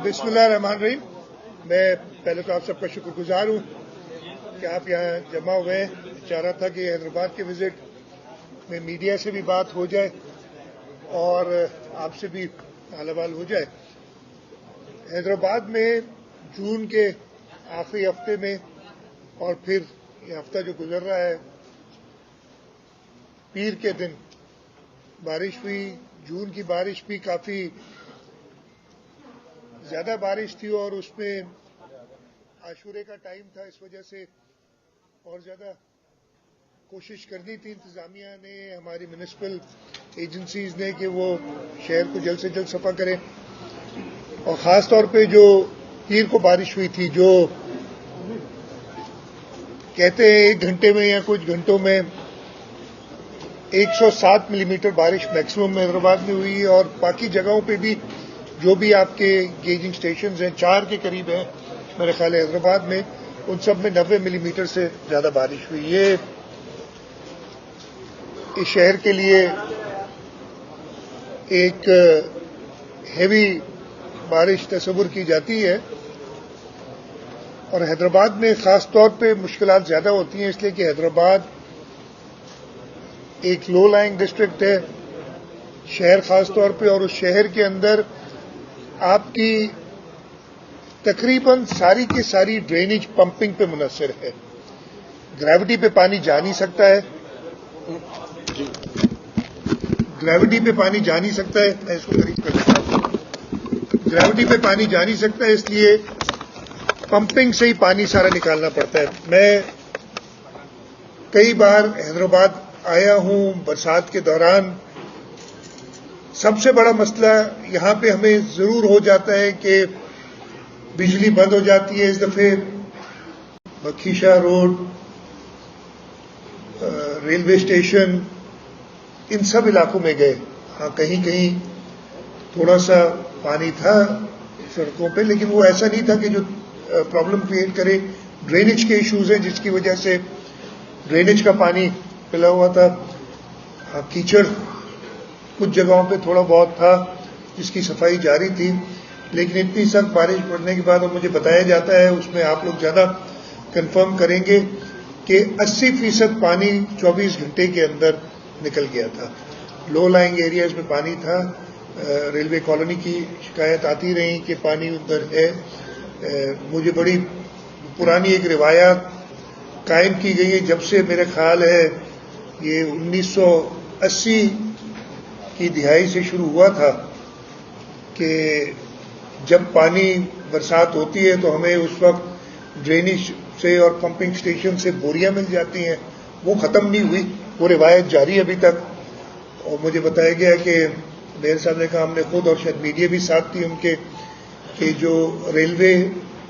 बिस्मिल्लाहिर्रहमानिर्रहीम। मैं पहले तो आप सबका शुक्रगुजार हूँ कि आप यहाँ जमा हुए हैं। चाह रहा था कि हैदराबाद के विजिट में मीडिया से भी बात हो जाए और आपसे भी हाल-अहवाल हो जाए। हैदराबाद में जून के आखिरी हफ्ते में और फिर ये हफ्ता जो गुजर रहा है, पीर के दिन बारिश हुई। जून की बारिश भी काफी ज्यादा बारिश थी और उसमें आशूरे का टाइम था, इस वजह से और ज्यादा कोशिश करनी थी इंतजामिया ने, हमारी म्युनिसिपल एजेंसीज ने कि वो शहर को जल्द से जल्द सफा करें। और खास तौर पे जो पीर को बारिश हुई थी, जो कहते हैं 1 घंटे में या कुछ घंटों में 107 मिलीमीटर बारिश मैक्सिमम हैदराबाद में हुई और बाकी जगहों पे भी जो भी आपके गेजिंग स्टेशंस हैं 4 के करीब हैं मेरे ख्याल है हैदराबाद में, उन सब में 90 मिलीमीटर से ज्यादा बारिश हुई। ये इस शहर के लिए एक हेवी बारिश तस्वुर की जाती है और हैदराबाद में खास तौर पे मुश्किलात ज्यादा होती हैं, इसलिए कि हैदराबाद एक लो लाइंग डिस्ट्रिक्ट है, शहर खास तौर पे, और उस शहर के अंदर आपकी तकरीबन सारी की सारी ड्रेनेज पंपिंग पे मुनहसर है। ग्रेविटी पे पानी जा नहीं सकता है, ग्रेविटी पे पानी जा नहीं सकता है, मैं इसको करीब कर सकता हूं। ग्रेविटी पे पानी जा नहीं सकता है, इसलिए पंपिंग से ही पानी सारा निकालना पड़ता है। मैं कई बार हैदराबाद आया हूं बरसात के दौरान। सबसे बड़ा मसला यहां पे हमें जरूर हो जाता है कि बिजली बंद हो जाती है। इस दफे बखीशा रोड, रेलवे स्टेशन, इन सब इलाकों में गए। हाँ, कहीं कहीं थोड़ा सा पानी था सड़कों पे, लेकिन वो ऐसा नहीं था कि जो प्रॉब्लम क्रिएट करे। ड्रेनेज के इश्यूज हैं जिसकी वजह से ड्रेनेज का पानी फैला हुआ था। हाँ, कीचड़ कुछ जगहों पे थोड़ा बहुत था जिसकी सफाई जारी थी, लेकिन इतनी सख्त बारिश पड़ने के बाद और मुझे बताया जाता है, उसमें आप लोग ज्यादा कंफर्म करेंगे कि 80% पानी 24 घंटे के अंदर निकल गया था। लो लाइंग एरियाज में पानी था। रेलवे कॉलोनी की शिकायत आती रही कि पानी उधर है। मुझे बड़ी पुरानी एक रिवायत कायम की गई है, जब से मेरे ख्याल है ये 1980 की दिहाई से शुरू हुआ था कि जब पानी बरसात होती है तो हमें उस वक्त ड्रेनेज से और पंपिंग स्टेशन से बोरियां मिल जाती हैं। वो खत्म नहीं हुई, वो रिवायत जारी है अभी तक। और मुझे बताया गया कि मेयर साहब ने कहा, हमने खुद और शायद मीडिया भी साथ थी उनके, कि जो रेलवे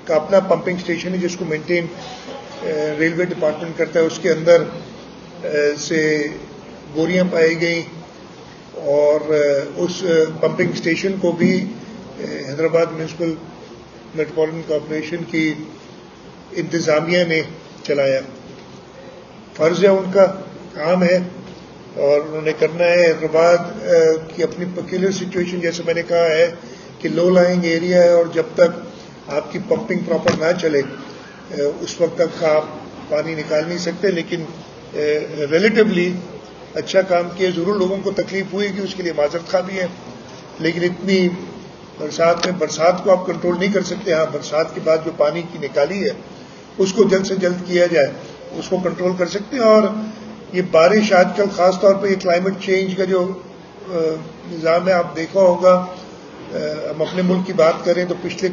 का अपना पंपिंग स्टेशन है जिसको मेंटेन रेलवे डिपार्टमेंट करता है, उसके अंदर से बोरियां पाई गई और उस पंपिंग स्टेशन को भी हैदराबाद म्युनिसिपल मेट्रोपॉलिटन कॉर्पोरेशन की इंतजामिया ने चलाया। फर्ज है उनका, काम है और उन्होंने करना है। हैदराबाद की अपनी पेक्यूलियर सिचुएशन, जैसे मैंने कहा है कि लो लाइंग एरिया है और जब तक आपकी पंपिंग प्रॉपर ना चले उस वक्त तक आप पानी निकाल नहीं सकते। लेकिन रिलेटिवली अच्छा काम किया। जरूर लोगों को तकलीफ हुई कि उसके लिए माजरत खा भी है, लेकिन इतनी बरसात में बरसात को आप कंट्रोल नहीं कर सकते। हाँ, बरसात के बाद जो पानी की निकाली है उसको जल्द से जल्द किया जाए, उसको कंट्रोल कर सकते हैं। और ये बारिश आजकल खास तौर पर ये क्लाइमेट चेंज का जो निज़ाम है, आप देखा होगा, हम अपने मुल्क की बात करें तो पिछले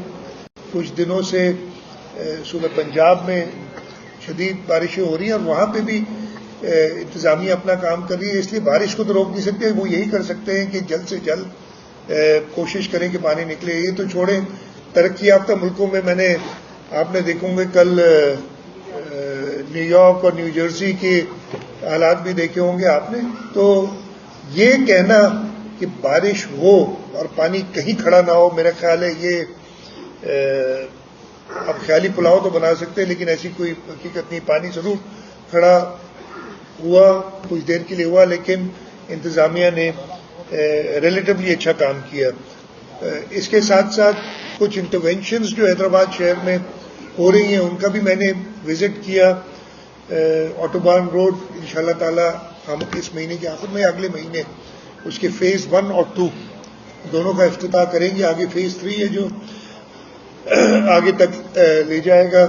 कुछ दिनों से सूबे पंजाब में शदीद बारिशें हो रही हैं और वहां पे भी इंतजामिया अपना काम कर रही है। इसलिए बारिश को तो रोक नहीं सकते, वो यही कर सकते हैं कि जल्द से जल्द कोशिश करें कि पानी निकले। ये तो छोड़ें, तरक्की याफ्ता मुल्कों में मैंने आपने देखोगे कल न्यूयॉर्क और न्यू जर्सी के हालात भी देखे होंगे आपने। तो ये कहना कि बारिश हो और पानी कहीं खड़ा ना हो, मेरा ख्याल है ये अब ख्याली पुलाव तो बना सकते हैं, लेकिन ऐसी कोई हकीकत नहीं। पानी जरूर खड़ा हुआ, कुछ देर के लिए हुआ, लेकिन इंतजामिया ने रिलेटिवली अच्छा काम किया। इसके साथ साथ کچھ انٹرونشنز جو حیدرآباد شہر میں ہو رہی ہیں ان کا بھی میں نے وزٹ کیا. آٹوبان روڈ انشاءاللہ تعالی ہم اس مہینے کے آخر میں اگلے مہینے اس کے فیز 1 اور 2 دونوں کا افتتاح کریں گے. آگے فیز 3 ہے جو آگے تک لے جائے گا,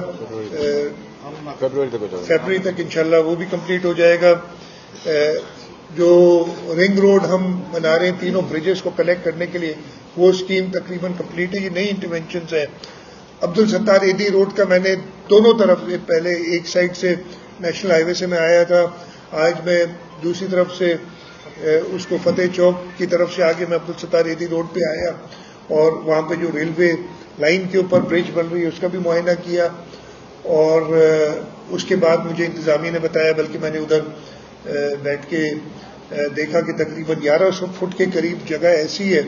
فیبروری تک انشاءاللہ وہ بھی کمپلیٹ ہو جائے گا. جو رنگ روڈ ہم بنا رہے ہیں تینوں بریجز کو کنیکٹ کرنے کے لیے وہ اسکیم تقریباً کمپلیٹ ہے. یہ نئی انٹرونشنز ہیں. عبدالستار ایدھی روڈ کا میں نے دونوں طرف سے, پہلے ایک سائڈ سے نیشنل ہائی وے سے میں آیا تھا, آج میں دوسری طرف سے اس کو فتح چوک کی طرف سے آگے میں عبدالستار ایدھی روڈ پہ آیا اور وہاں پہ جو ریلوے لائن کے اوپر برج بن رہی ہے اس کا بھی معائنہ کیا. اور اس کے بعد مجھے انتظامیہ نے بتایا, بلکہ میں نے ادھر بیٹھ کے دیکھا کہ تقریباً 1100 فٹ کے قریب جگہ ایسی ہے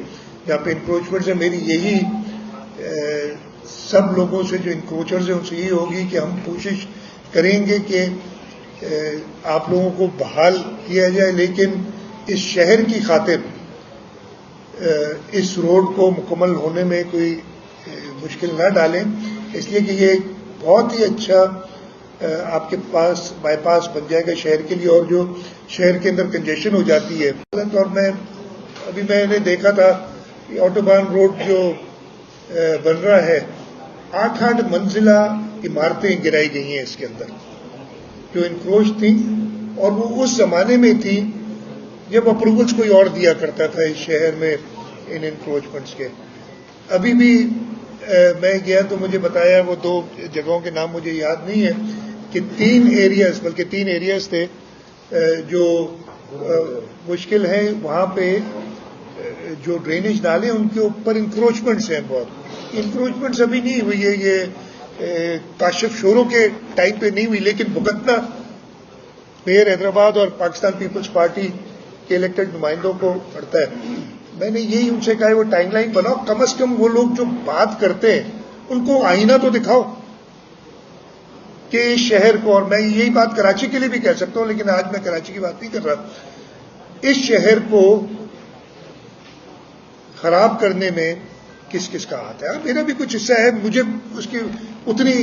جہاں پہ انکروچمنٹس ہیں. میری یہی سب لوگوں سے جو انکروچرز ہیں ان سے یہی ہوگی کہ ہم کوشش کریں گے کہ آپ لوگوں کو بحال کیا جائے, لیکن اس شہر کی خاطر اس روڈ کو مکمل ہونے میں کوئی مشکل نہ ڈالیں, اس لیے کہ یہ ایک بہت ہی اچھا آپ کے پاس بائی پاس بن جائے گا شہر کے لیے, اور جو شہر کے اندر کنجیشن ہو جاتی ہے. اور میں نے دیکھا تھا کہ آٹوبان روڈ جو بن رہا ہے 8 منزلہ عمارتیں گرائی گئی ہیں اس کے اندر جو انکروچ تھیں, اور وہ اس زمانے میں تھی جب اپروولس کوئی اور دیا کرتا تھا اس شہر میں ان انکروچمنٹس کے. ابھی بھی میں گیا تو مجھے بتایا, وہ 2 جگہوں کے نام مجھے یاد نہیں ہے, کہ 3 ایریاز تھے جو مشکل ہیں. وہاں پہ جو ڈرینیج نالے ان کے اوپر انکروچمنٹس ہیں, بہت انکروچمنٹس ابھی نہیں ہوئی ہے, یہ کاشف شوروں کے ٹائم پہ نہیں ہوئی, لیکن بھگتنا میئر حیدرآباد اور پاکستان پیپلز پارٹی کے الیکٹڈ نمائندوں کو پڑتا ہے. میں نے یہی ان سے کہا وہ ٹائم لائن بناؤ, کم از کم وہ لوگ جو بات کرتے ہیں ان کو آئینہ تو دکھاؤ کہ اس شہر کو, اور میں یہی بات کراچی کے لیے بھی کہہ سکتا ہوں, لیکن آج میں کراچی کی بات نہیں کر رہا, اس شہر کو خراب کرنے میں کس کس کا ہاتھ ہے. میرا بھی کچھ حصہ ہے, مجھے اس کی اتنی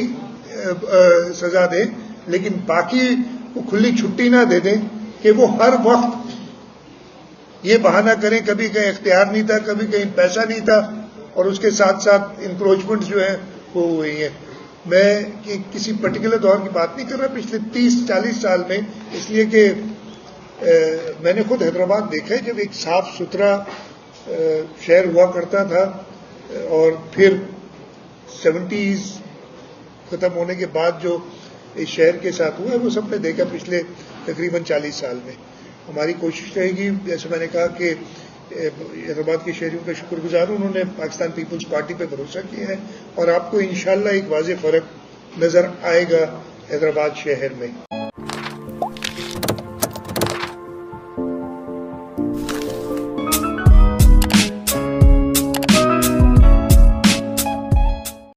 سزا دیں, لیکن باقی کو کھلی چھٹی نہ دے دیں کہ وہ ہر وقت یہ بہانہ کریں کبھی کہیں اختیار نہیں تھا, کبھی کہیں پیسہ نہیں تھا, اور اس کے ساتھ ساتھ انکروچمنٹ جو ہیں وہ ہوئی ہیں. میں کسی پرٹیکولر دور کی بات نہیں کر رہا, پچھلے 30-40 سال میں, اس لیے کہ میں نے خود حیدرآباد دیکھا ہے جب ایک صاف ستھرا شہر ہوا کرتا تھا, اور پھر 70s ختم ہونے کے بعد جو اس شہر کے ساتھ ہوا ہے وہ سب نے دیکھا پچھلے تقریباً 40 سال میں. ہماری کوشش رہے گی, جیسے میں نے کہا کہ حیدرآباد کے شہریوں کا شکر گزار ہوں, انہوں نے پاکستان پیپلز پارٹی پہ بھروسہ کیا ہے, اور آپ کو انشاءاللہ ایک واضح فرق نظر آئے گا حیدرآباد شہر میں.